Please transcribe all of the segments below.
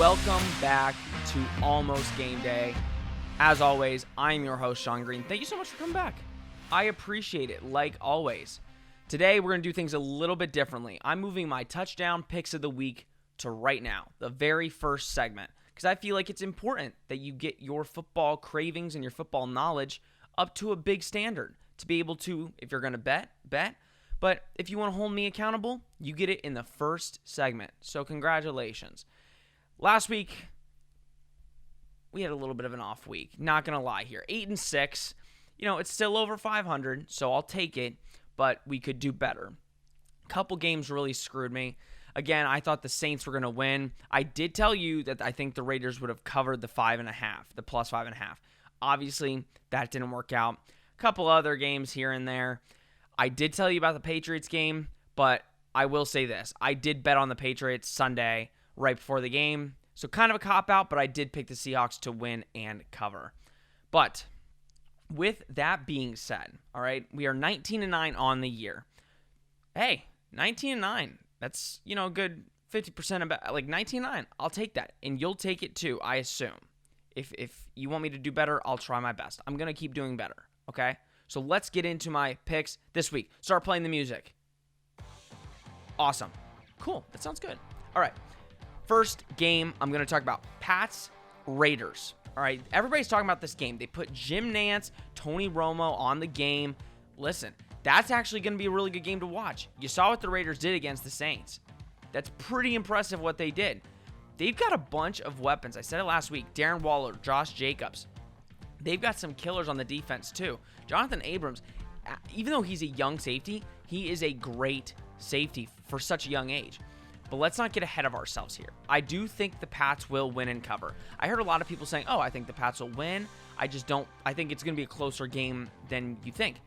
welcome back to Almost Game Day. As always, I'm your host, Sean Green. Thank you so much for coming back. I appreciate it, like always. Today, we're going to do things a little bit differently. I'm moving my touchdown picks of the week to right now, the very first segment, because I feel like it's important that you get your football cravings and your football knowledge up to a big standard to be able to, if you're going to bet. But if you want to hold me accountable, you get it in the first segment. So congratulations. Last week, we had a little bit of an off week. Not going to lie here. 8-6. It's still over 500, so I'll take it, but we could do better. Couple games really screwed me. Again, I thought the Saints were going to win. I did tell you that I think the Raiders would have covered the 5.5, the plus 5.5. Obviously, that didn't work out. A couple other games here and there. I did tell you about the Patriots game, but I will say this. I did bet on the Patriots Sunday right before the game. So kind of a cop-out, but I did pick the Seahawks to win and cover. But with that being said, all right, we are 19-9 on the year. Hey, 19-9. That's, a good 50% about, like 19-9. I'll take that. And you'll take it too, I assume. If you want me to do better, I'll try my best. I'm going to keep doing better, okay? So let's get into my picks this week. Start playing the music. Awesome. Cool. That sounds good. All right. First game, I'm going to talk about Pats, Raiders. All right. Everybody's talking about this game. They put Jim Nantz, Tony Romo on the game. Listen, that's actually going to be a really good game to watch. You saw what the Raiders did against the Saints. That's pretty impressive what they did. They've got a bunch of weapons. I said it last week. Darren Waller, Josh Jacobs. They've got some killers on the defense too. Jonathan Abrams, even though he's a young safety, he is a great safety for such a young age. But let's not get ahead of ourselves here. I do think the Pats will win and cover. I heard a lot of people saying, I think the Pats will win. I think it's going to be a closer game than you think.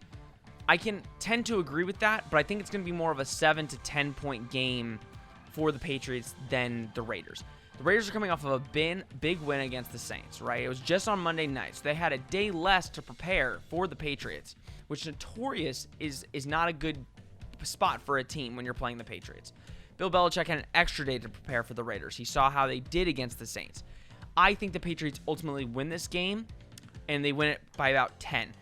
I can tend to agree with that, but I think it's going to be more of a 7 to 10 point game for the Patriots than the Raiders. The Raiders are coming off of a big win against the Saints, right? It was just on Monday night, so they had a day less to prepare for the Patriots, which notorious is not a good spot for a team when you're playing the Patriots. Bill Belichick had an extra day to prepare for the Raiders. He saw how they did against the Saints. I think the Patriots ultimately win this game, and they win it by about 10.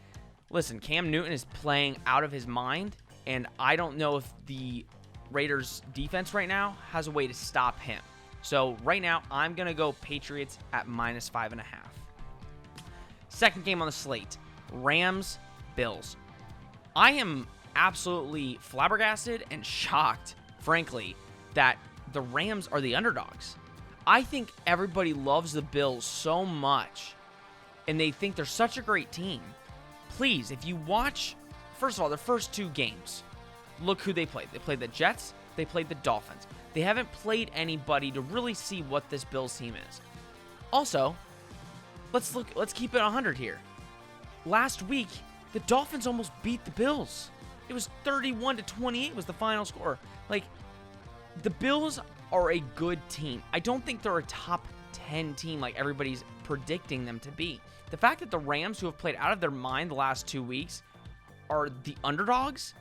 Listen, Cam Newton is playing out of his mind, and I don't know if the Raiders' defense right now has a way to stop him. So right now, I'm going to go Patriots at minus 5.5. Second game on the slate, Rams, Bills. I am absolutely flabbergasted and shocked, frankly, that the Rams are the underdogs. I think everybody loves the Bills so much, and they think they're such a great team. Please, if you watch, first of all, their first two games, look who they played. They played the Jets, they played the Dolphins. They haven't played anybody to really see what this Bills team is. Also, let's keep it 100 here. Last week, the Dolphins almost beat the Bills. It was 31-28 was the final score. The Bills are a good team. I don't think they're a top 10 team like everybody's predicting them to be. The fact that the Rams, who have played out of their mind the last 2 weeks, are the underdogs,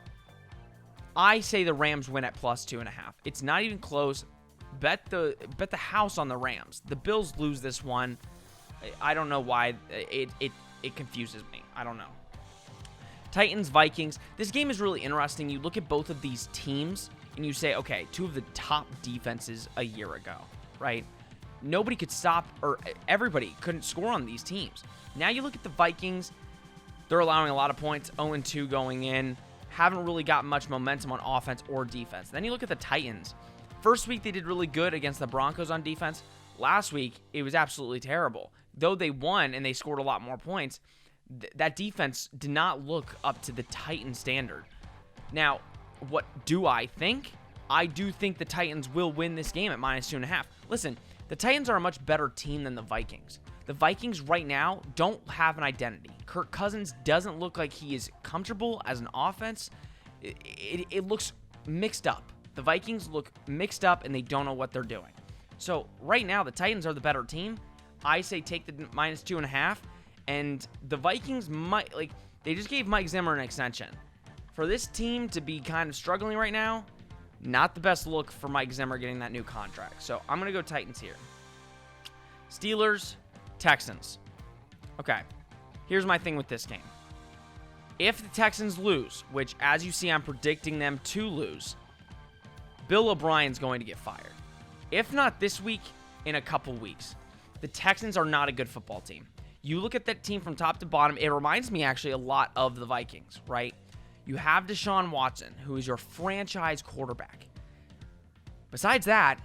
I say the Rams win at plus 2.5. It's not even close. Bet the house on the Rams. The Bills lose this one. I don't know why. It confuses me. I don't know. Titans, Vikings. This game is really interesting. You look at both of these teams and you say, okay, two of the top defenses a year ago, right? Nobody could stop, or everybody couldn't score on these teams. Now you look at the Vikings. They're allowing a lot of points, 0-2 going in. Haven't really got much momentum on offense or defense. Then you look at the Titans. First week, they did really good against the Broncos on defense. Last week, it was absolutely terrible. Though they won and they scored a lot more points, that defense did not look up to the Titan standard. Now, what do I think? I do think the Titans will win this game at minus 2.5. Listen, the Titans are a much better team than the Vikings. The Vikings right now don't have an identity. Kirk Cousins doesn't look like he is comfortable as an offense. It looks mixed up. The Vikings look mixed up and they don't know what they're doing. So right now, the Titans are the better team. I say take the minus 2.5. And the Vikings might, they just gave Mike Zimmer an extension. For this team to be kind of struggling right now, not the best look for Mike Zimmer getting that new contract. So I'm going to go Titans here. Steelers, Texans. Okay, here's my thing with this game. If the Texans lose, which as you see I'm predicting them to lose, Bill O'Brien's going to get fired. If not this week, in a couple weeks. The Texans are not a good football team. You look at that team from top to bottom, it reminds me actually a lot of the Vikings, right? You have Deshaun Watson, who is your franchise quarterback. Besides that,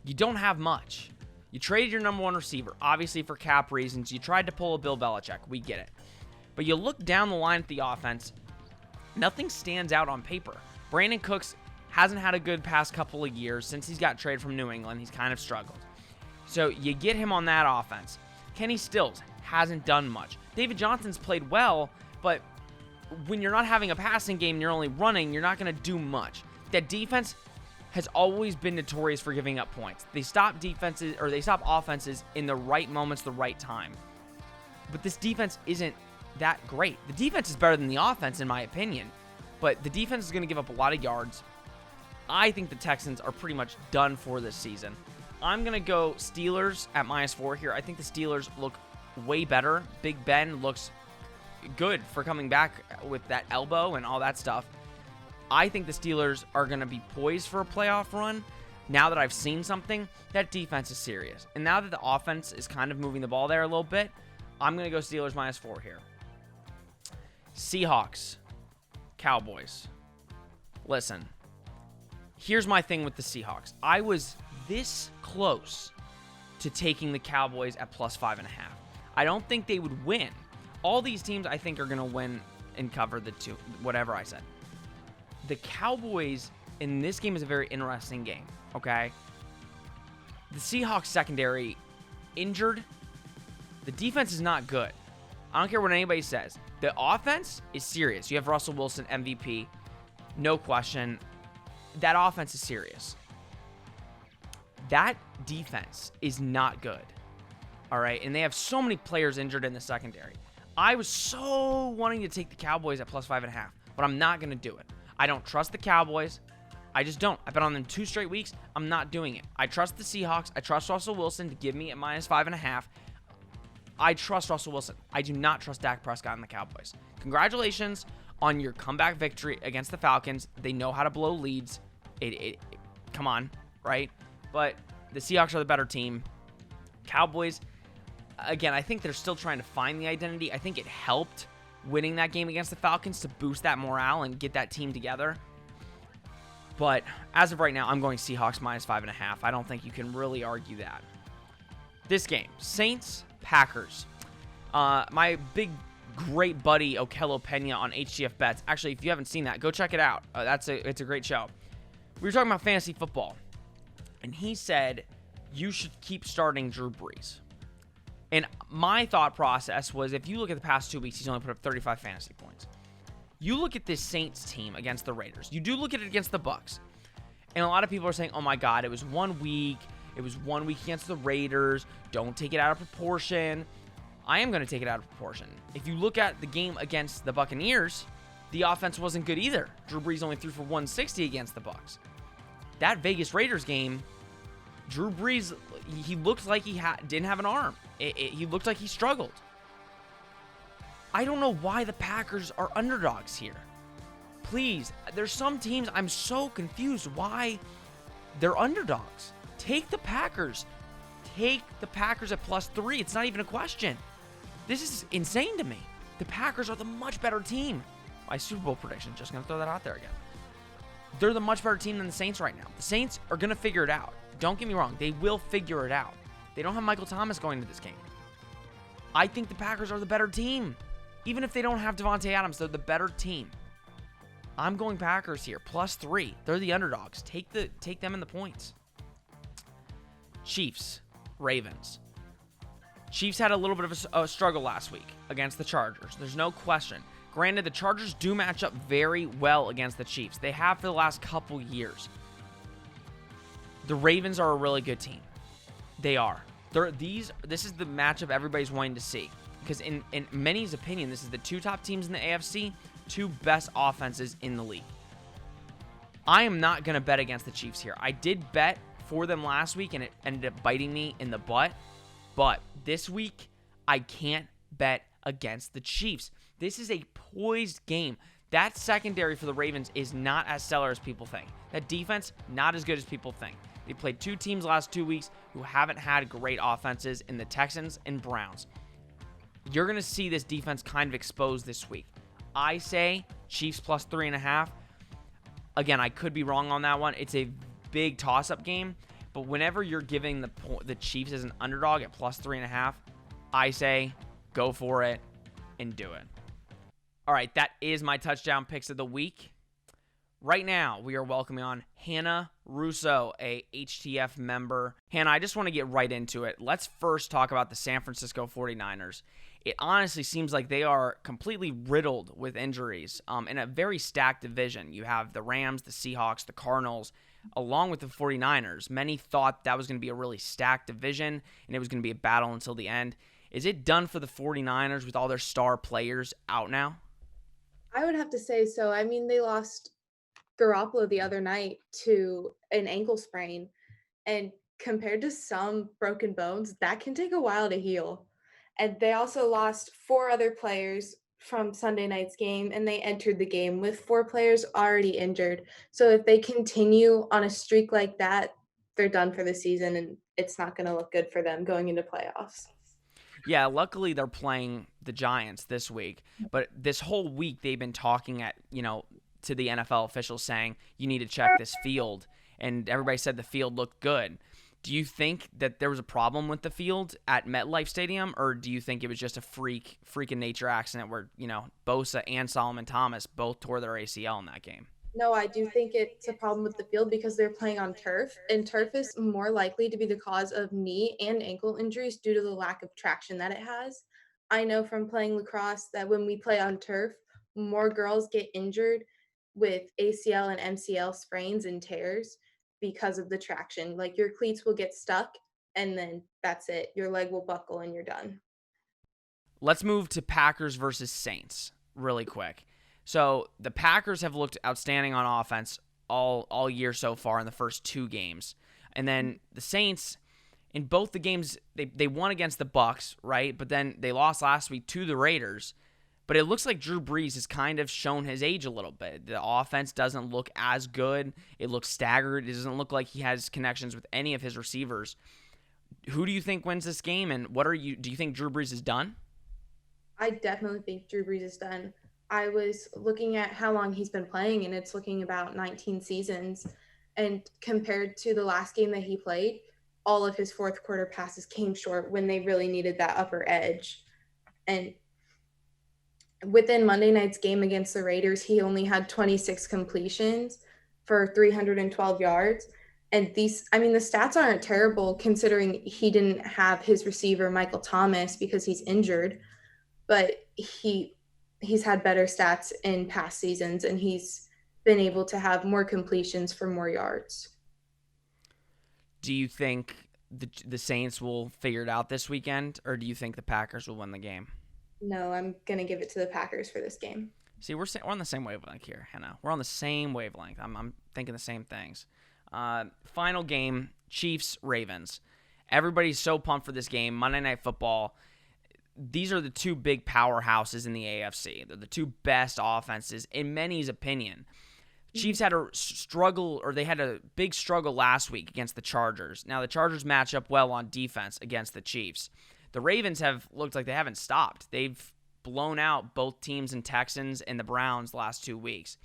you don't have much. You traded your number one receiver, obviously for cap reasons. You tried to pull a Bill Belichick. We get it. But you look down the line at the offense, nothing stands out on paper. Brandon Cooks hasn't had a good past couple of years. Since he's got traded from New England, he's kind of struggled. So you get him on that offense. Kenny Stills hasn't done much. David Johnson's played well, but when you're not having a passing game and you're only running, you're not going to do much. That defense has always been notorious for giving up points. They stop defenses, or they stop offenses in the right moments, the right time. But this defense isn't that great. The defense is better than the offense, in my opinion, but the defense is going to give up a lot of yards. I think the Texans are pretty much done for this season. I'm going to go Steelers at -4 here. I think the Steelers look way better. Big Ben looks good for coming back with that elbow and all that stuff. I think the Steelers are going to be poised for a playoff run. Now that I've seen something, that defense is serious. And now that the offense is kind of moving the ball there a little bit, I'm going to go Steelers -4 here. Seahawks, Cowboys. Listen, here's my thing with the Seahawks. I was this close to taking the Cowboys at +5.5. I don't think they would win. All these teams I think are going to win and cover the two, whatever I said. The Cowboys in this game is a very interesting game, okay? The Seahawks secondary injured. The defense is not good. I don't care what anybody says. The offense is serious. You have Russell Wilson, MVP. No question. That offense is serious. That defense is not good. All right? And they have so many players injured in the secondary. I was so wanting to take the Cowboys at +5.5, but I'm not going to do it. I don't trust the Cowboys. I just don't. I've been on them 2 straight weeks. I'm not doing it. I trust the Seahawks. I trust Russell Wilson to give me at -5.5. I trust Russell Wilson. I do not trust Dak Prescott and the Cowboys. Congratulations on your comeback victory against the Falcons. They know how to blow leads. Come on, right? But the Seahawks are the better team. Cowboys, again, I think they're still trying to find the identity. I think it helped winning that game against the Falcons to boost that morale and get that team together. But as of right now, I'm going Seahawks -5.5. I don't think you can really argue that. This game, Saints, Packers. My big, great buddy, Okello Pena on HGF Bets. Actually, if you haven't seen that, go check it out. It's a great show. We were talking about fantasy football, and he said you should keep starting Drew Brees. And my thought process was, if you look at the past 2 weeks, he's only put up 35 fantasy points. You look at this Saints team against the Raiders. You do look at it against the Bucs. And a lot of people are saying, oh my God, it was 1 week. It was 1 week against the Raiders. Don't take it out of proportion. I am going to take it out of proportion. If you look at the game against the Buccaneers, the offense wasn't good either. Drew Brees only threw for 160 against the Bucs. That Vegas Raiders game, Drew Brees, he looked like he didn't have an arm. He looked like he struggled. I don't know why the Packers are underdogs here. Please, there's some teams I'm so confused why they're underdogs. Take the Packers. Take the Packers at +3. It's not even a question. This is insane to me. The Packers are the much better team. My Super Bowl prediction, just going to throw that out there again. They're the much better team than the Saints right now. The Saints are going to figure it out. Don't get me wrong. They will figure it out. They don't have Michael Thomas going to this game. I think the Packers are the better team. Even if they don't have Devontae Adams, they're the better team. I'm going Packers here, +3. They're the underdogs. Take them in the points. Chiefs, Ravens. Chiefs had a little bit of a struggle last week against the Chargers. There's no question. Granted, the Chargers do match up very well against the Chiefs. They have for the last couple years. The Ravens are a really good team. They are. This is the matchup everybody's wanting to see. Because in many's opinion, this is the 2 top teams in the AFC, 2 best offenses in the league. I am not going to bet against the Chiefs here. I did bet for them last week, and it ended up biting me in the butt. But this week, I can't bet against the Chiefs. This is a poised game. That secondary for the Ravens is not as stellar as people think. That defense, not as good as people think. They played two teams last 2 weeks who haven't had great offenses in the Texans and Browns. You're going to see this defense kind of exposed this week. I say Chiefs plus 3.5. Again, I could be wrong on that one. It's a big toss-up game, but whenever you're giving the Chiefs as an underdog at plus 3.5, I say go for it and do it. All right, that is my touchdown picks of the week. Right now, we are welcoming on Hannah Russo, a HTF member. Hannah, I just want to get right into it. Let's first talk about the San Francisco 49ers. It honestly seems like they are completely riddled with injuries in a very stacked division. You have the Rams, the Seahawks, the Cardinals, along with the 49ers. Many thought that was going to be a really stacked division, and it was going to be a battle until the end. Is it done for the 49ers with all their star players out now? I would have to say so. I mean, they lost Garoppolo the other night to an ankle sprain, and compared to some broken bones, that can take a while to heal. And they also lost 4 other players from Sunday night's game, and they entered the game with 4 players already injured. So if they continue on a streak like that, they're done for the season, and it's not going to look good for them going into playoffs. Yeah, luckily they're playing the Giants this week, but this whole week they've been talking to the NFL officials saying you need to check this field, and everybody said the field looked good. Do you think that there was a problem with the field at MetLife Stadium, or do you think it was just a freak in nature accident where, Bosa and Solomon Thomas both tore their ACL in that game? No, I do think it's a problem with the field because they're playing on turf, and turf is more likely to be the cause of knee and ankle injuries due to the lack of traction that it has. I know from playing lacrosse that when we play on turf, more girls get injured with ACL and MCL sprains and tears because of the traction. Like your cleats will get stuck, and then that's it. Your leg will buckle and you're done. Let's move to Packers versus Saints really quick. So the Packers have looked outstanding on offense all year so far in the first 2 games. And then the Saints, in both the games, they won against the Bucs, right? But then they lost last week to the Raiders. But it looks like Drew Brees has kind of shown his age a little bit. The offense doesn't look as good. It looks staggered. It doesn't look like he has connections with any of his receivers. Who do you think wins this game, and do you think Drew Brees is done? I definitely think Drew Brees is done. I was looking at how long he's been playing, and it's looking about 19 seasons. And compared to the last game that he played, all of his fourth quarter passes came short when they really needed that upper edge. And within Monday night's game against the Raiders, he only had 26 completions for 312 yards. And the stats aren't terrible considering he didn't have his receiver, Michael Thomas, because he's injured. But he's had better stats in past seasons, and he's been able to have more completions for more yards. Do you think the Saints will figure it out this weekend, or do you think the Packers will win the game? No, I'm going to give it to the Packers for this game. See, we're on the same wavelength here, Hannah. We're on the same wavelength. I'm thinking the same things. Final game, Chiefs-Ravens. Everybody's so pumped for this game. Monday Night Football. These are the 2 big powerhouses in the AFC. They're the 2 best offenses, in many's opinion. Chiefs had a big struggle last week against the Chargers. Now, the Chargers match up well on defense against the Chiefs. The Ravens have looked like they haven't stopped. They've blown out both teams in Texans and the Browns the last 2 weeks.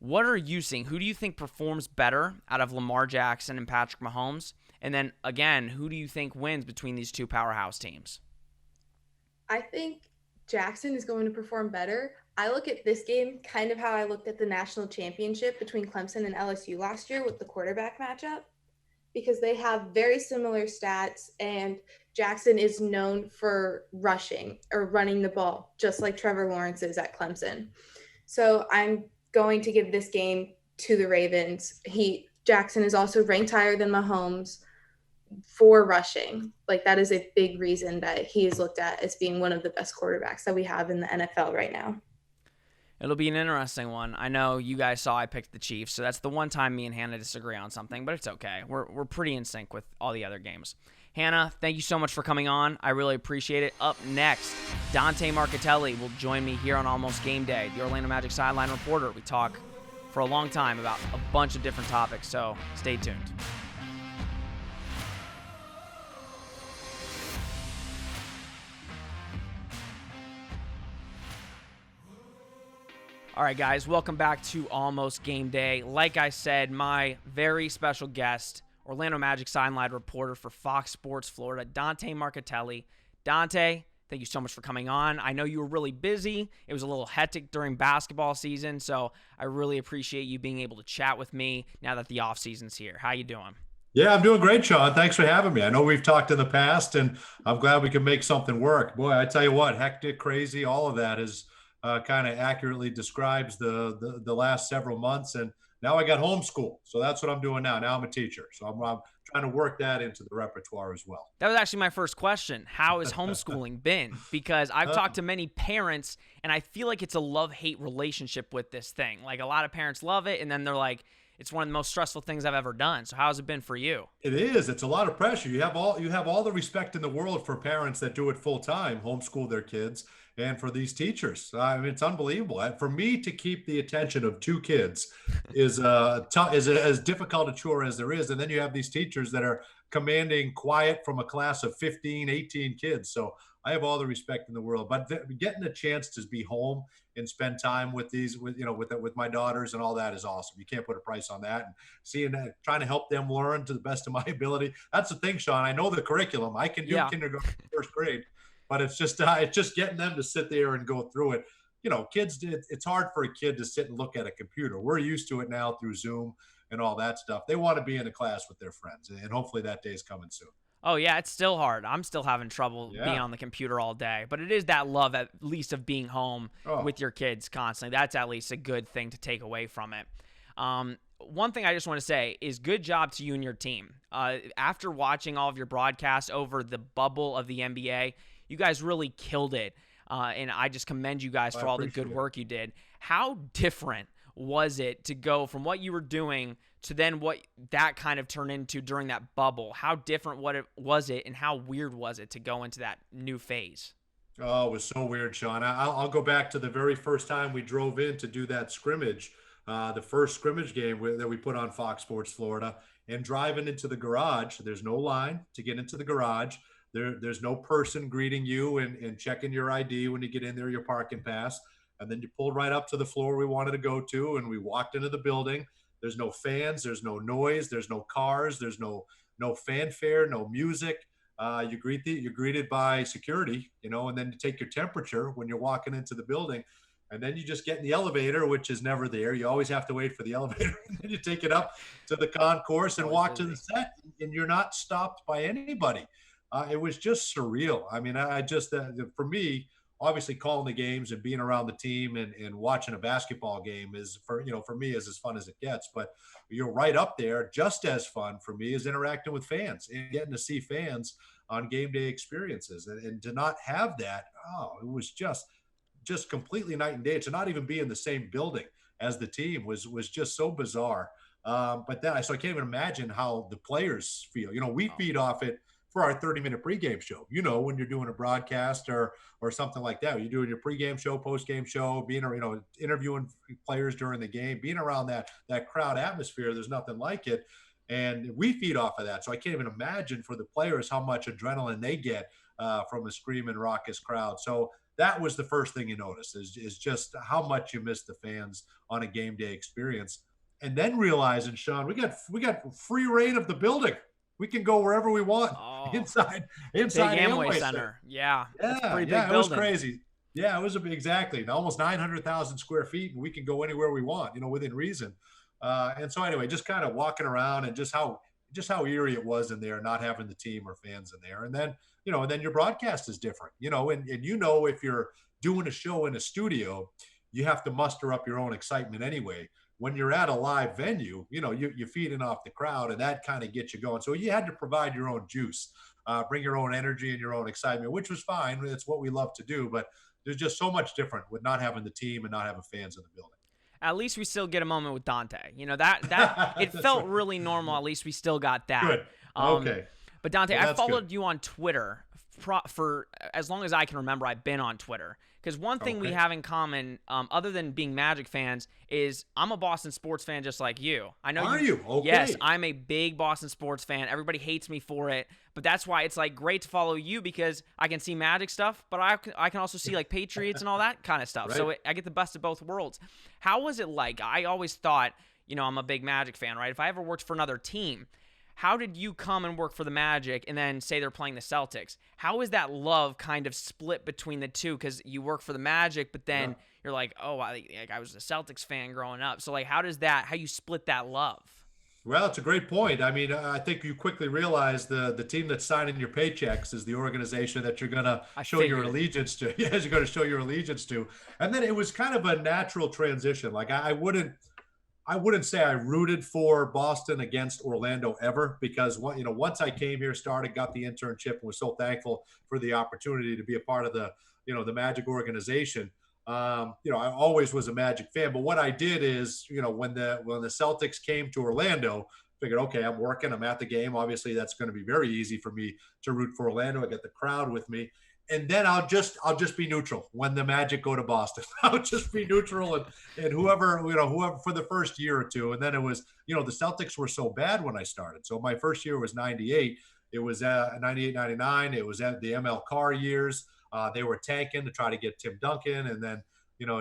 What are you seeing? Who do you think performs better out of Lamar Jackson and Patrick Mahomes? And then, again, who do you think wins between these 2 powerhouse teams? I think Jackson is going to perform better. I look at this game kind of how I looked at the national championship between Clemson and LSU last year with the quarterback matchup, because they have very similar stats, and Jackson is known for rushing or running the ball, just like Trevor Lawrence is at Clemson. So I'm going to give this game to the Ravens. Jackson is also ranked higher than Mahomes for rushing. Like, that is a big reason that he is looked at as being one of the best quarterbacks that we have in the NFL right now. It'll be an interesting one. I know you guys saw I picked the Chiefs, so that's the one time me and Hannah disagree on something, but it's okay. We're pretty in sync with all the other games. Hannah, thank you so much for coming on. I really appreciate it. Up next, Dante Marchitelli will join me here on Almost Game Day, the Orlando Magic Sideline reporter. We talk for a long time about a bunch of different topics, so stay tuned. All right, guys, welcome back to Almost Game Day. Like I said, my very special guest, Orlando Magic sideline reporter for Fox Sports Florida, Dante Marchitelli. Dante, thank you so much for coming on. I know you were really busy. It was a little hectic during basketball season, so I really appreciate you being able to chat with me now that the offseason's here. How you doing? Yeah, I'm doing great, Sean. Thanks for having me. I know we've talked in the past, and I'm glad we can make something work. Boy, I tell you what, hectic, crazy, all of that is kind of accurately describes the last several months. And now I got homeschool, so that's what I'm doing now. Now I'm a teacher, so I'm trying to work that into the repertoire as well. That was actually my first question. How has homeschooling been? Because I've talked to many parents, and I feel like it's a love-hate relationship with this thing. Like, a lot of parents love it, and then they're like, it's one of the most stressful things I've ever done. So how has it been for you? It is. It's a lot of pressure. You have all the respect in the world for parents that do it full time, homeschool their kids, and for these teachers. I mean, it's unbelievable. For me to keep the attention of two kids is as difficult a chore as there is. And then you have these teachers that are commanding quiet from a class of 15, 18 kids. So I have all the respect in the world, but getting a chance to be home and spend time with with my daughters and all that is awesome. You can't put a price on that. And seeing that, trying to help them learn to the best of my ability. That's the thing, Sean. I know the curriculum. I can do kindergarten, first grade, but it's just getting them to sit there and go through it. You know, kids, it's hard for a kid to sit and look at a computer. We're used to it now through Zoom and all that stuff. They want to be in a class with their friends, and hopefully that day is coming soon. Oh, yeah, it's still hard. I'm still having trouble being on the computer all day. But it is that love, at least, of being home with your kids constantly. That's at least a good thing to take away from it. One thing I just want to say is good job to you and your team. After watching all of your broadcasts over the bubble of the NBA, you guys really killed it. And I just commend you guys for all the good work you did. How different was it to go from what you were doing to then what that kind of turned into during that bubble? How different was it, and how weird was it to go into that new phase? Oh, it was so weird, Sean. I'll go back to the very first time we drove in to do that scrimmage, the first scrimmage game that we put on Fox Sports Florida, and driving into the garage. There's no line to get into the garage. There's no person greeting you and checking your ID when you get in there, your parking pass. And then you pulled right up to the floor we wanted to go to, and we walked into the building. There's no fans, there's no noise, there's no cars, there's no fanfare, no music. You're greeted by security, and then you take your temperature when you're walking into the building. And then you just get in the elevator, which is never there. You always have to wait for the elevator. And then you take it up to the concourse and walk to the set, and you're not stopped by anybody. It was just surreal. I mean, for me, obviously calling the games and being around the team and watching a basketball game is for me is as fun as it gets. But you're right up there. Just as fun for me is interacting with fans and getting to see fans on game day experiences, and to not have that. Oh, it was just completely night and day. To not even be in the same building as the team was just so bizarre. But then so I can't even imagine how the players feel. We feed off it for our 30-minute pregame show. When you're doing a broadcast or something like that, you're doing your pregame show, postgame show, being interviewing players during the game, being around that crowd atmosphere. There's nothing like it, and we feed off of that. So I can't even imagine for the players how much adrenaline they get from a screaming, raucous crowd. So that was the first thing you notice is just how much you miss the fans on a game day experience, and then realizing, Sean, we got free reign of the building. We can go wherever we want inside Big Amway Center. Yeah, it's a pretty big building. It was crazy. Yeah, it was exactly almost 900,000 square feet, and we can go anywhere we want, within reason. And so anyway, just kind of walking around and just how eerie it was in there, not having the team or fans in there. And then, and then your broadcast is different, and if you're doing a show in a studio, you have to muster up your own excitement anyway. When you're at a live venue, you're feeding off the crowd, and that kind of gets you going. So you had to provide your own juice, bring your own energy and your own excitement, which was fine. It's what we love to do, but there's just so much different with not having the team and not having fans in the building. At least we still get a moment with Dante. That it felt really normal. At least we still got that. Good. Okay. But Dante, Well, I that's good. followed you on Twitter for as long as I can remember. I've been on Twitter because one thing we Okay. have in common, other than being Magic fans, is I'm a Boston sports fan just like you. I know Are you. you? Yes, Okay. I'm a big Boston sports fan. Everybody hates me for it, but that's why it's like great to follow you because I can see Magic stuff, but I can also see like Patriots and all that kind of stuff. Right. So I get the best of both worlds. How was it like? I always thought, I'm a big Magic fan, right? If I ever worked for another team, how did you come and work for the Magic and then say they're playing the Celtics? How is that love kind of split between the two? Because you work for the Magic, but then Yeah. you're like, oh, I was a Celtics fan growing up. So like, how you split that love? Well, it's a great point. I mean, I think you quickly realize the team that's signing your paychecks is the organization that you're going to I show your figured. allegiance to. Yes, you're going to show your allegiance to. And then it was kind of a natural transition. Like I wouldn't say I rooted for Boston against Orlando ever because once I came here, started, got the internship, and was so thankful for the opportunity to be a part of the Magic organization. I always was a Magic fan, but what I did is, when the Celtics came to Orlando, figured, okay, I'm working, I'm at the game. Obviously, that's going to be very easy for me to root for Orlando. I get the crowd with me, and then I'll just be neutral when the Magic go to Boston. I'll just be neutral and whoever for the first year or two, and then it was the Celtics were so bad when I started. So my first year was '98. It was 98, 99. It was at the ML Carr years. They were tanking to try to get Tim Duncan, and then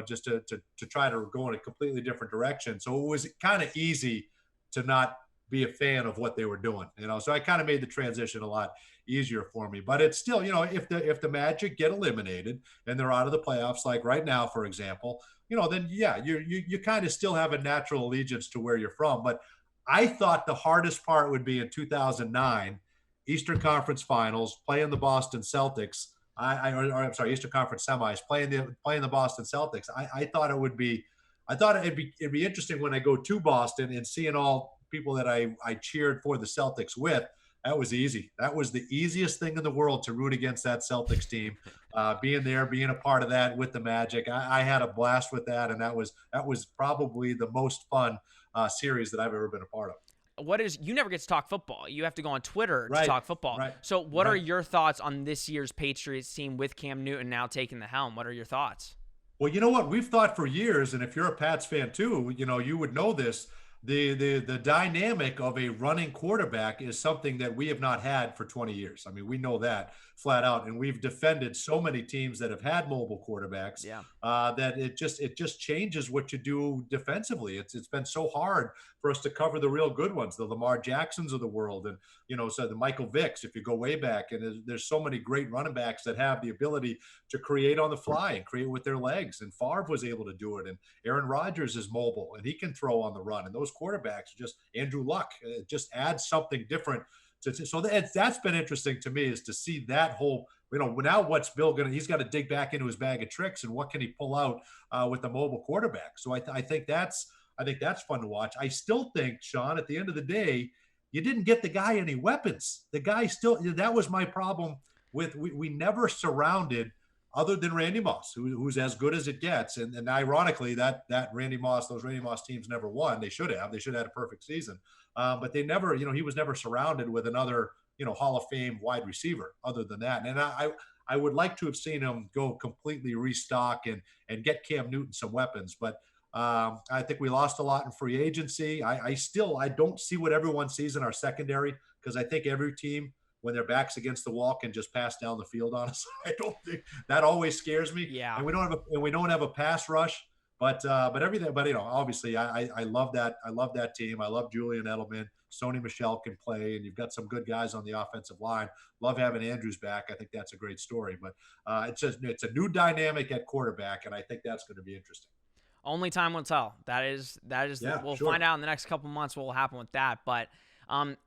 just to try to go in a completely different direction. So it was kind of easy to not be a fan of what they were doing. So I kind of made the transition a lot easier for me. But it's still, if the Magic get eliminated and they're out of the playoffs, like right now, for example, then yeah, you kind of still have a natural allegiance to where you're from. But I thought the hardest part would be in 2009, Eastern Conference Finals, playing the Boston Celtics. I'm sorry, Eastern Conference semis, playing the Boston Celtics. I thought it would be, I thought it'd be interesting when I go to Boston and seeing all people that I cheered for the Celtics with. That was easy. That was the easiest thing in the world to root against that Celtics team. Being there, being a part of that with the Magic, I had a blast with that, and that was probably the most fun series that I've ever been a part of. You never get to talk football. You have to go on Twitter to Right, talk football. right, So what are right. your thoughts on this year's Patriots team with Cam Newton now taking the helm? What are your thoughts? Well, you know what? We've thought for years, and if you're a Pats fan too, you would know this. The dynamic of a running quarterback is something that we have not had for 20 years. I mean, we know that flat out, and we've defended so many teams that have had mobile quarterbacks Yeah. that it just changes what you do defensively. It's been so hard for us to cover the real good ones, the Lamar Jacksons of the world, and so the Michael Vicks. If you go way back, and there's so many great running backs that have the ability to create on the fly and create with their legs. And Favre was able to do it. And Aaron Rodgers is mobile and he can throw on the run. And those quarterbacks, just Andrew Luck, just adds something different. So that's been interesting to me is to see that whole, now what's Bill going to, he's got to dig back into his bag of tricks and what can he pull out with the mobile quarterback. So I think that's fun to watch. I still think, Sean, at the end of the day, you didn't get the guy any weapons. The guy still, that was my problem with, we never surrounded other than Randy Moss, who's as good as it gets. And ironically, those Randy Moss teams never won. They should have had a perfect season. But they never, he was never surrounded with another, Hall of Fame wide receiver other than that. And I would like to have seen him go completely restock and get Cam Newton some weapons. But I think we lost a lot in free agency. I don't see what everyone sees in our secondary because I think every team, when their backs against the wall, can just pass down the field on us. I don't think that always scares me. Yeah. And we don't have a pass rush. But everything. But obviously, I love that. I love that team. I love Julian Edelman. Sony Michel can play, and you've got some good guys on the offensive line. Love having Andrews back. I think that's a great story. But it's a new dynamic at quarterback, and I think that's going to be interesting. Only time will tell. We'll sure. find out in the next couple months what will happen with that. But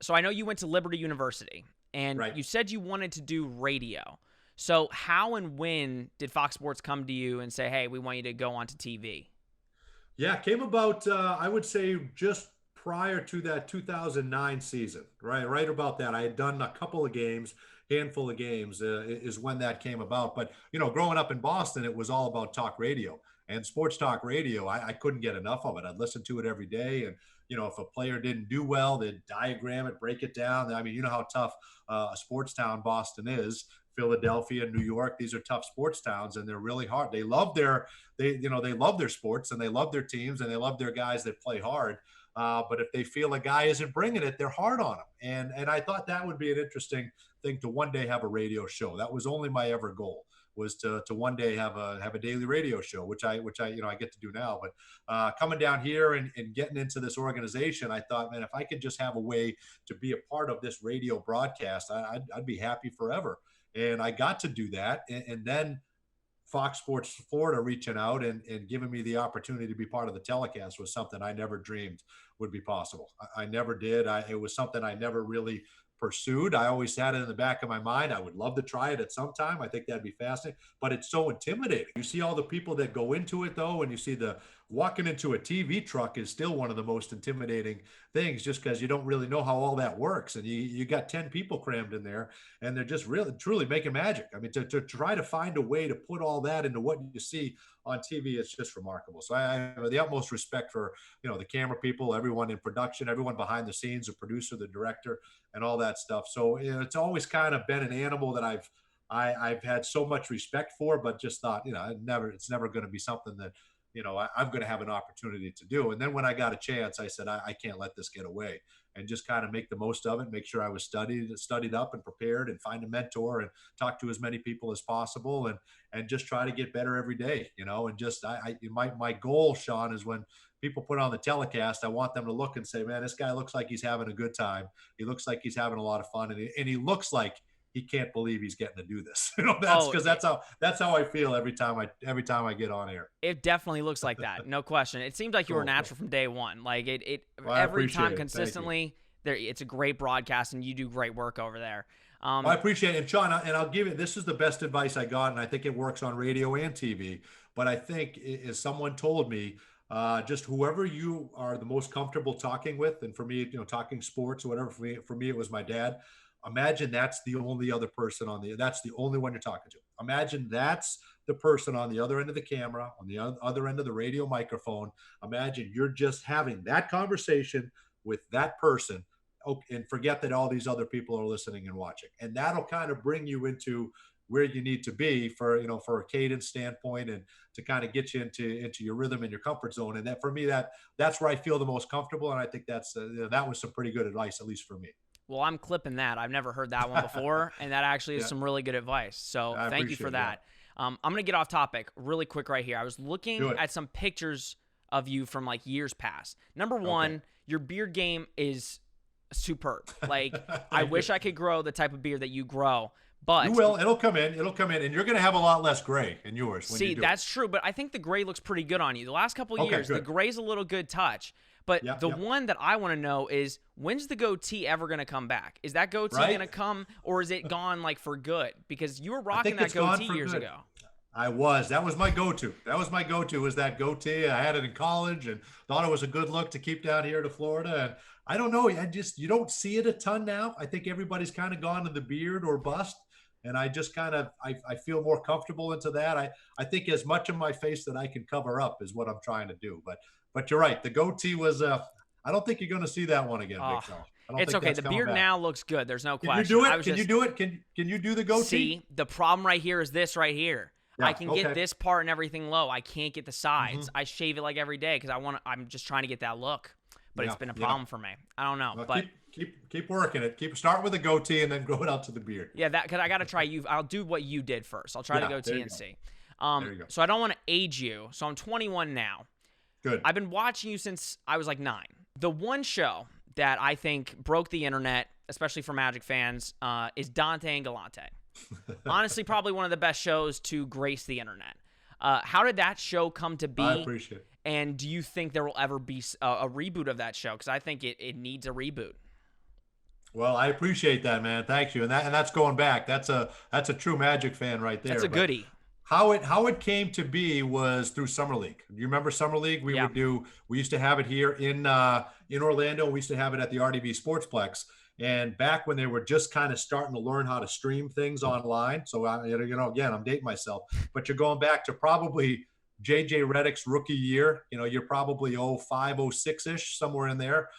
so I know you went to Liberty University and Right. you said you wanted to do radio. So how and when did Fox Sports come to you and say, hey, we want you to go onto TV? Yeah, it came about, I would say, just prior to that 2009 season, right about that. I had done a couple of games, handful of games is when that came about. But, growing up in Boston, it was all about talk radio and sports talk radio. I couldn't get enough of it. I'd listen to it every day. And, if a player didn't do well, they'd diagram it, break it down. I mean, you know how tough a sports town Boston is. Philadelphia, New York, these are tough sports towns, and they're really hard. They love their sports, and they love their teams, and they love their guys that play hard. But if they feel a guy isn't bringing it, they're hard on him. And I thought that would be an interesting thing to one day have a radio show. That was only my ever goal, was to one day have a daily radio show, which I get to do now. But coming down here and getting into this organization, I thought, man, if I could just have a way to be a part of this radio broadcast, I'd be happy forever. And I got to do that. And then Fox Sports Florida reaching out and giving me the opportunity to be part of the telecast was something I never dreamed would be possible. I never did. It was something I never really pursued. I always had it in the back of my mind. I would love to try it at some time. I think that'd be fascinating, but it's so intimidating. You see all the people that go into it though, and you see walking into a TV truck is still one of the most intimidating things, just because you don't really know how all that works. And you got 10 people crammed in there, and they're just really, truly making magic. I mean, to try to find a way to put all that into what you see on TV, it's just remarkable. So I have the utmost respect for, the camera people, everyone in production, everyone behind the scenes, the producer, the director, and all that stuff. So it's always kind of been an animal that I've had so much respect for, but just thought, it's never going to be something that, I'm going to have an opportunity to do. And then when I got a chance, I said, I can't let this get away, and just kind of make the most of it, make sure I was studied up and prepared, and find a mentor and talk to as many people as possible, and just try to get better every day, and just, my goal, Sean, is when people put on the telecast, I want them to look and say, man, this guy looks like he's having a good time. He looks like he's having a lot of fun. And he looks like he can't believe he's getting to do this. That's how I feel every time I get on air. It definitely looks like that. No question. It seemed like you were natural from day one. Like every time consistently there, it's a great broadcast, and you do great work over there. I appreciate it. And Sean, and I'll give it, this is the best advice I got, and I think it works on radio and TV. But I think, as someone told me, just whoever you are the most comfortable talking with, and for me, talking sports or whatever, for me, it was my dad. Imagine that's the only other person that's the only one you're talking to. Imagine that's the person on the other end of the camera, on the other end of the radio microphone. Imagine you're just having that conversation with that person, and forget that all these other people are listening and watching. And that'll kind of bring you into where you need to be for a cadence standpoint, and to kind of get you into your rhythm and your comfort zone. And that, for me, that's where I feel the most comfortable. And I think that was some pretty good advice, at least for me. Well, I'm clipping that. I've never heard that one before, and that actually is some really good advice. So thank you for that. I'm going to get off topic really quick right here. I was looking at some pictures of you from like years past. Number one, your beard game is superb. Like, I wish I could grow the type of beard that you grow. But you will. It'll come in, and you're going to have a lot less gray in yours. See, that's true, but I think the gray looks pretty good on you. The last couple of years, the gray's a little good touch. But the one that I want to know is, when's the goatee ever going to come back? Is that goatee going to come, or is it gone like for good? Because you were rocking that goatee years ago. I was. That was my go-to. Was that goatee. I had it in college and thought it was a good look to keep down here to Florida. And I don't know. You don't see it a ton now. I think everybody's kind of gone to the beard or bust. And I just kind of, I feel more comfortable into that. I think as much of my face that I can cover up is what I'm trying to do. But you're right. The goatee was, I don't think you're going to see that one again, Big Fella. It's okay. The beard now looks good. There's no question. Can you do it? Can you do it? Can you do the goatee? See, the problem right here is this right here. Yeah, I can get this part and everything low. I can't get the sides. I shave it like every day because I'm just trying to get that look. But it's been a problem for me. I don't know. Well, but keep working it. Start with a goatee and then grow it out to the beard. Yeah, because I got to try you. I'll do what you did first. I'll try the goatee and see. So I don't want to age you. So I'm 21 now. Good. I've been watching you since I was like 9. The one show that I think broke the internet, especially for Magic fans, is Dante and Galante. Honestly, probably one of the best shows to grace the internet. How did that show come to be? I appreciate it. And do you think there will ever be a reboot of that show? Because I think it needs a reboot. Well, I appreciate that, man. Thank you. And that's going back. That's a true Magic fan right there. That's a goodie. How it came to be was through Summer League. You remember Summer League? We used to have it here in Orlando. We used to have it at the RDB Sportsplex. And back when they were just kind of starting to learn how to stream things online. So, again, I'm dating myself, but you're going back to probably JJ Redick's rookie year. You're probably 05, 06-ish, somewhere in there.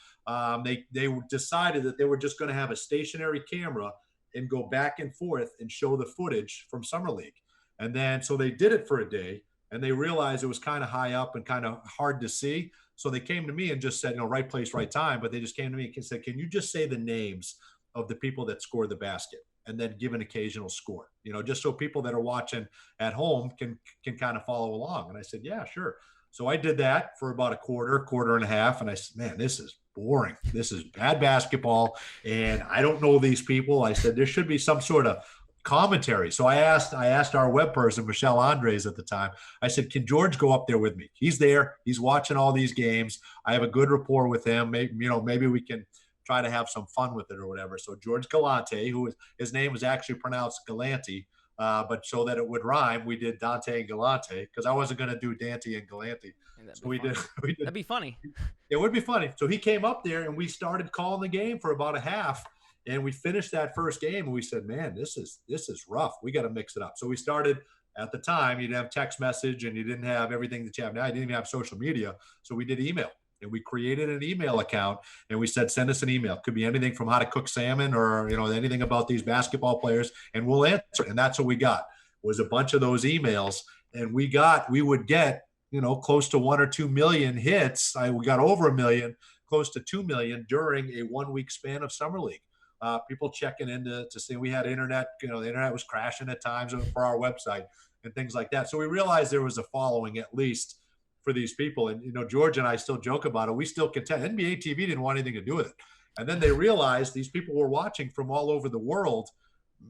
They decided that they were just going to have a stationary camera and go back and forth and show the footage from Summer League. And then, so they did it for a day, and they realized it was kind of high up and kind of hard to see. So they came to me and just said, right place, right time. But they just came to me and said, can you just say the names of the people that scored the basket and then give an occasional score, just so people that are watching at home can kind of follow along. And I said, yeah, sure. So I did that for about a quarter and a half. And I said, man, this is boring. This is bad basketball. And I don't know these people. I said, there should be some sort of commentary. So I asked our web person, Michelle Andres, at the time. I said, can George go up there with me? He's there. He's watching all these games. I have a good rapport with him. Maybe we can try to have some fun with it or whatever. So George Galante, his name was actually pronounced Galante, but so that it would rhyme, we did Dante and Galante, because I wasn't going to do Dante and Galante. So we did. That'd be funny. It would be funny. So he came up there and we started calling the game for about a half. And we finished that first game and we said, man, this is rough. We got to mix it up. So we started, at the time, you didn't have text message and you didn't have everything that you have now. You didn't even have social media. So we did email, and we created an email account, and we said, send us an email. Could be anything from how to cook salmon or, anything about these basketball players, and we'll answer. And that's what we got, was a bunch of those emails. And we would get, close to 1 or 2 million hits. We got over 1 million, close to 2 million during a 1-week span of Summer League. People checking in to see. We had internet, the internet was crashing at times for our website and things like that. So we realized there was a following, at least, for these people. And, George and I still joke about it. We still contend. NBA TV didn't want anything to do with it. And then they realized these people were watching from all over the world.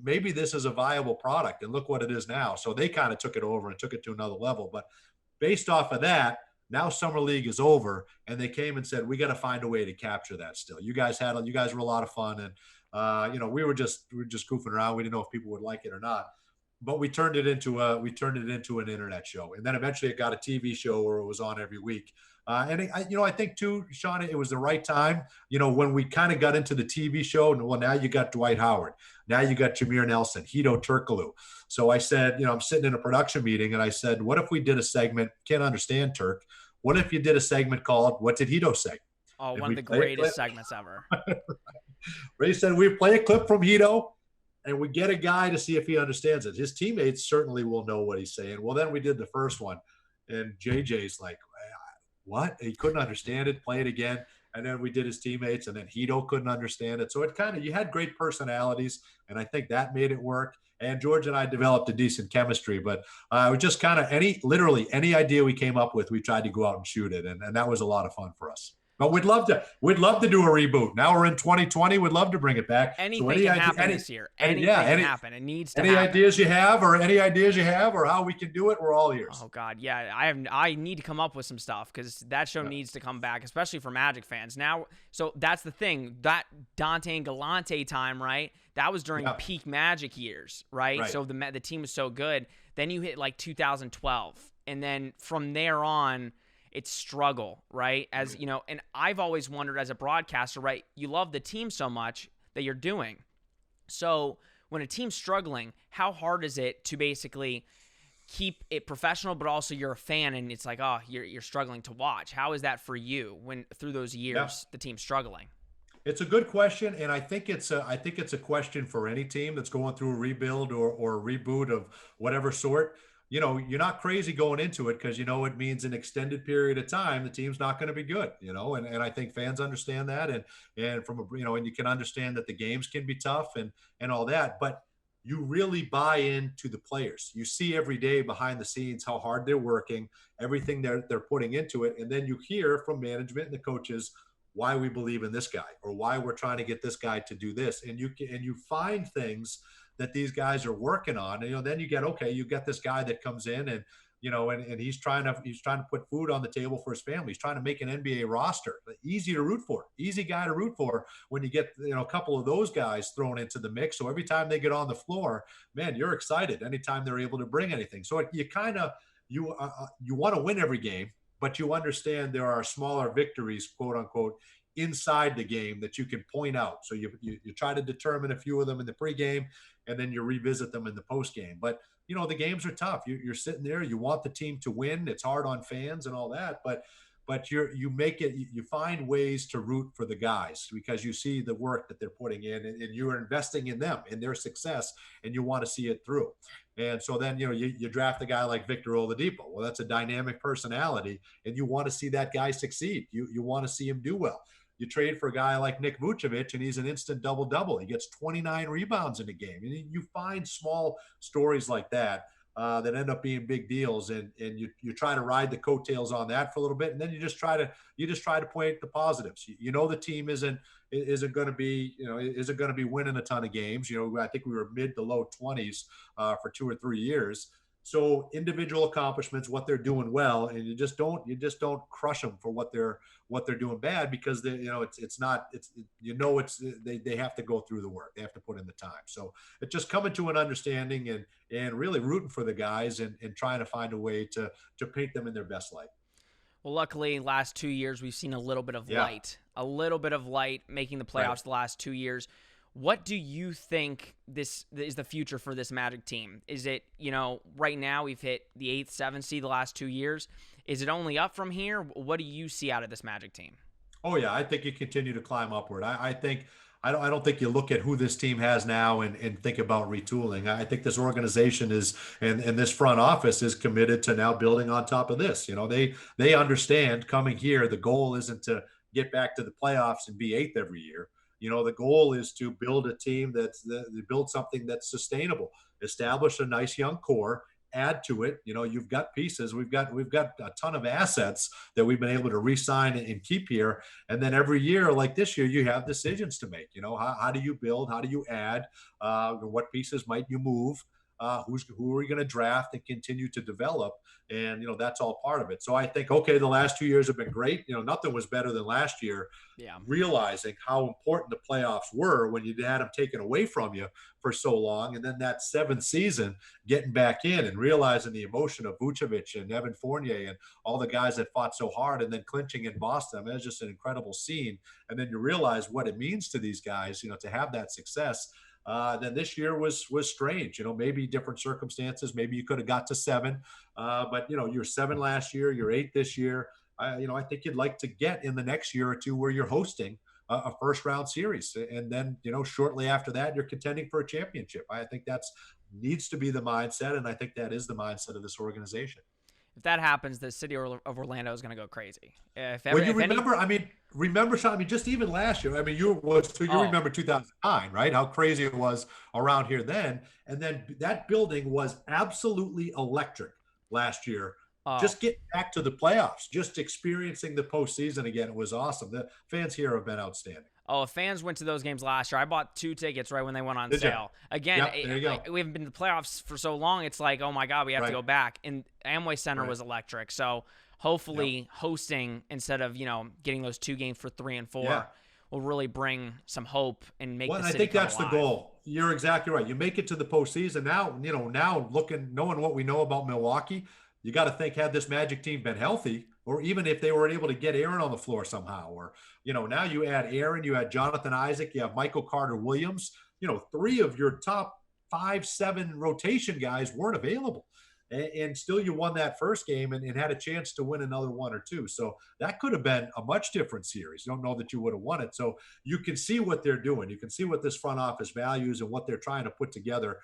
Maybe this is a viable product, and look what it is now. So they kind of took it over and took it to another level. But based off of that, now Summer League is over, and they came and said, we got to find a way to capture that still. You guys were a lot of fun, and we were just goofing around. We didn't know if people would like it or not, but we turned it into an internet show, and then eventually it got a TV show where it was on every week. I think too, Sean, it was the right time. When we kind of got into the TV show, and well, now you got Dwight Howard, now you got Jameer Nelson, Hito Turkoglu. So I said, I'm sitting in a production meeting, and I said, what if we did a segment? Can't understand Turk. What if you did a segment called "What Did Hito Say?" Oh, one of the greatest segments ever. Ray said, we play a clip from Hito, and we get a guy to see if he understands it. His teammates certainly will know what he's saying. Well, then we did the first one, and JJ's like, what? He couldn't understand it. Play it again. And then we did his teammates, and then Hito couldn't understand it. So it you had great personalities, and I think that made it work. And George and I developed a decent chemistry, but it was just kind of literally any idea we came up with, we tried to go out and shoot it. And that was a lot of fun for us. But we'd love to do a reboot. Now we're in 2020. We'd love to bring it back. Anything can happen this year. Anything can happen. It needs to happen. Any ideas you have or how we can do it, we're all ears. Oh God, yeah. I need to come up with some stuff, because that show needs to come back, especially for Magic fans. Now, so that's the thing. That Dante and Galante time, right? That was during peak Magic years, right? So the team was so good. Then you hit like 2012, and then from there on, it's struggle, right? As and I've always wondered, as a broadcaster, right? You love the team so much that you're doing. So when a team's struggling, how hard is it to basically keep it professional, but also you're a fan, and it's like, oh, you're struggling to watch. How is that for you when through those years the team's struggling? It's a good question, and I think it's a question for any team that's going through a rebuild or a reboot of whatever sort. You're not crazy going into it, because it means an extended period of time the team's not going to be good. And I think fans understand that, and from and you can understand that the games can be tough and all that, but you really buy into the players. You see every day behind the scenes how hard they're working, everything they're putting into it, and then you hear from management and the coaches why we believe in this guy, or why we're trying to get this guy to do this, and you find things that these guys are working on. And, then you get this guy that comes in and, and he's trying to put food on the table for his family. He's trying to make an NBA roster. Easy guy to root for when you get, a couple of those guys thrown into the mix. So every time they get on the floor, man, you're excited anytime they're able to bring anything. So you want to win every game, but you understand there are smaller victories, quote unquote, inside the game that you can point out. So you try to determine a few of them in the pregame, and then you revisit them in the postgame. But the games are tough. You're sitting there. You want the team to win. It's hard on fans and all that, but you find ways to root for the guys because you see the work that they're putting in, and you're investing in them, in their success, and you want to see it through. And so then you draft a guy like Victor Oladipo. Well, that's a dynamic personality, and you want to see that guy succeed. You want to see him do well. You trade for a guy like Nick Vucevic, and he's an instant double-double. He gets 29 rebounds in a game. And you find small stories like that that end up being big deals, and you try to ride the coattails on that for a little bit, and then you just try to point the positives. The team isn't going to be winning a ton of games. I think we were mid to low 20s for 2 or 3 years. So individual accomplishments, what they're doing well, and you just don't crush them for what they're doing bad, because they have to go through the work. They have to put in the time. So it's just coming to an understanding and really rooting for the guys and trying to find a way to paint them in their best light. Well, luckily, last 2 years, we've seen a little bit of light making the playoffs Right. the last 2 years. What do you think this is the future for this Magic team? Is it, right now we've hit the 8th, 7th seed the last 2 years. Is it only up from here? What do you see out of this Magic team? Oh yeah, I think you continue to climb upward. I don't think you look at who this team has now and think about retooling. I think this organization is and this front office is committed to now building on top of this. They understand coming here, the goal isn't to get back to the playoffs and be 8th every year. The goal is to build a team build something that's sustainable, establish a nice young core, add to it. You've got pieces. We've got a ton of assets that we've been able to re-sign and keep here. And then every year, like this year, you have decisions to make. How do you build? How do you add? What pieces might you move? Who are we going to draft and continue to develop? And that's all part of it. So I think, okay, the last 2 years have been great. Nothing was better than last year. Yeah. Realizing how important the playoffs were when you had them taken away from you for so long, and then that 7th season getting back in and realizing the emotion of Vucevic and Evan Fournier and all the guys that fought so hard, and then clinching in Boston. I mean, it was just an incredible scene. And then you realize what it means to these guys, to have that success. Then this year was strange. Maybe different circumstances. Maybe you could have got to 7, but you're 7 last year. You're 8 this year. I think you'd like to get in the next year or two where you're hosting a first-round series, and then shortly after that you're contending for a championship. I think that's needs to be the mindset, and I think that is the mindset of this organization. If that happens, the city of Orlando is going to go crazy. Remember, Sean, just even last year, remember 2009, right? How crazy it was around here then. And then that building was absolutely electric last year. Just getting back to the playoffs, just experiencing the postseason again. It was awesome. The fans here have been outstanding. Oh, if fans went to those games last year, I bought 2 tickets right when they went on sale. Again, there you go. We haven't been to the playoffs for so long. It's like, oh my God, we have to go back. And Amway Center was electric. So hopefully hosting instead of, getting those 2 games for 3 and 4 will really bring some hope and make the city I think that's alive. the goal. You're exactly right. You make it to the postseason. Now, knowing what we know about Milwaukee, you got to think, had this Magic team been healthy, or even if they were able to get Aaron on the floor somehow, or, now you add Aaron, you add Jonathan Isaac, you have Michael Carter-Williams, 3 of your top 5-7 rotation guys weren't available. And still you won that first game and had a chance to win another 1 or 2. So that could have been a much different series. You don't know that you would have won it. So you can see what they're doing. You can see what this front office values and what they're trying to put together.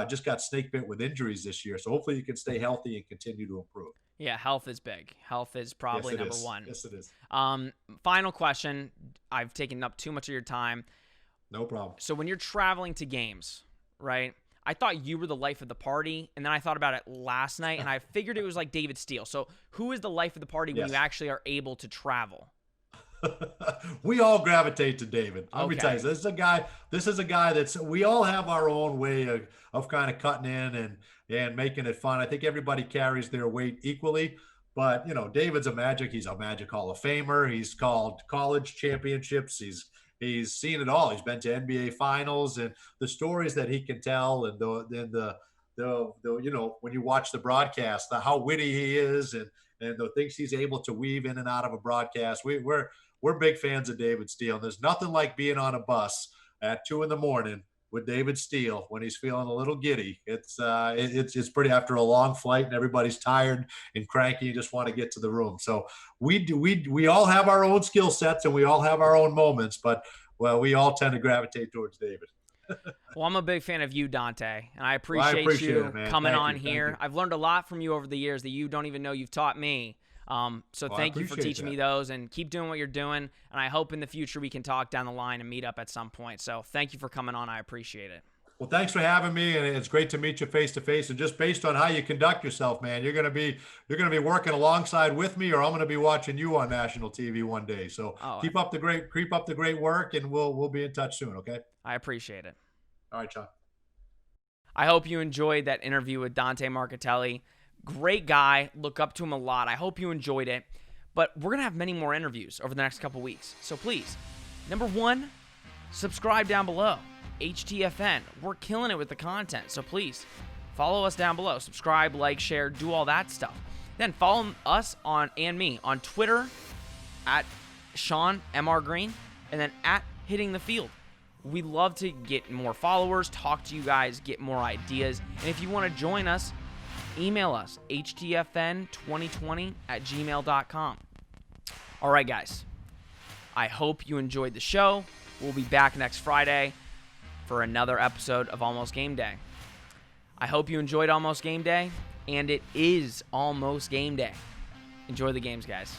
Just got snake bit with injuries this year. So hopefully you can stay healthy and continue to improve. Yeah, health is big. Health is probably number one. Yes, it is. Final question. I've taken up too much of your time. No problem. So when you're traveling to games, right? I thought you were the life of the party, and then I thought about it last night, and I figured it was like David Steele. So who is the life of the party when you actually are able to travel? We all gravitate to David. Let me tell you, this is a guy that's, we all have our own way of kind of cutting in and making it fun. I think everybody carries their weight equally, but David's he's a Magic Hall of Famer. He's called college championships. He's seen it all. He's been to NBA finals, and the stories that he can tell, and the when you watch the broadcast, how witty he is, and the things he's able to weave in and out of a broadcast. we're big fans of David Steele. There's nothing like being on a bus at 2 a.m. with David Steele when he's feeling a little giddy. It's pretty after a long flight and everybody's tired and cranky. You just want to get to the room. So we all have our own skill sets and we all have our own moments, but we all tend to gravitate towards David. Well, I'm a big fan of you, Dante, and I appreciate you it, man. coming Thank on you. here. I've learned a lot from you over the years that you don't even know you've taught me. So thank you for teaching me those, and keep doing what you're doing. And I hope in the future we can talk down the line and meet up at some point. So thank you for coming on. I appreciate it. Well, thanks for having me, and it's great to meet you face to face. And just based on how you conduct yourself, man, you're gonna be working alongside with me, or I'm gonna be watching you on national TV one day. So keep up the great work, and we'll be in touch soon. Okay. I appreciate it. All right, Sean. I hope you enjoyed that interview with Dante Marchitelli. Great guy. Look up to him a lot. I hope you enjoyed it. But we're going to have many more interviews over the next couple weeks. So please, number one, subscribe down below. HTFN. We're killing it with the content. So please, follow us down below. Subscribe, like, share, do all that stuff. Then follow us and me on Twitter at Sean M.R. Green and then at Hitting the Field. We love to get more followers, talk to you guys, get more ideas. And if you want to join us, email us, htfn2020@gmail.com. All right, guys. I hope you enjoyed the show. We'll be back next Friday for another episode of Almost Game Day. I hope you enjoyed Almost Game Day, and it is Almost Game Day. Enjoy the games, guys.